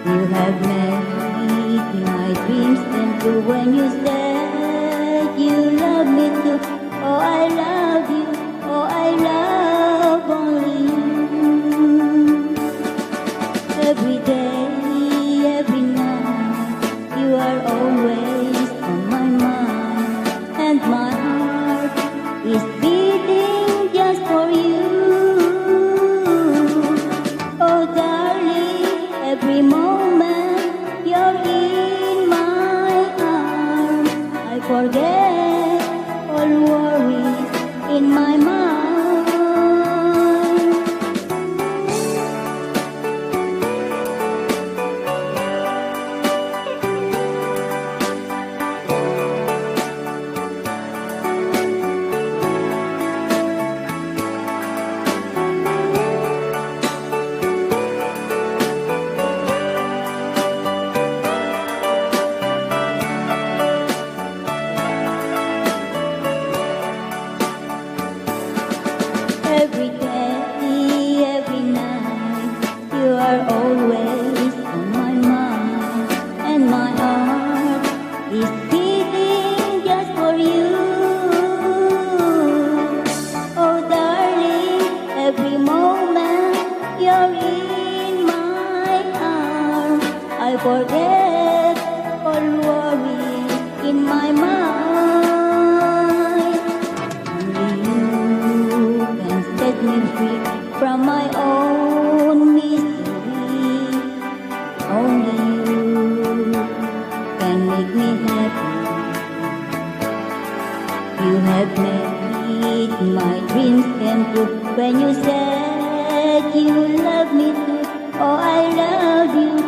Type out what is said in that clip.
You have made my dreams come true when you said you love me too. Oh, I love you. Oh, I love only you. Every day, every night, you are always on my mind, and my heart is beating just for you. Oh, darling, every moment you're in my arms, I forget all worries in my mind. Every day, every night, you are always on my mind, and my heart is beating just for you. Oh, darling, every moment you're in my arms, I forget all worries in my mind. Set me free from my own misery. Only you can make me happy. You have made my dreams come true when you said you love me too. Oh, I love you.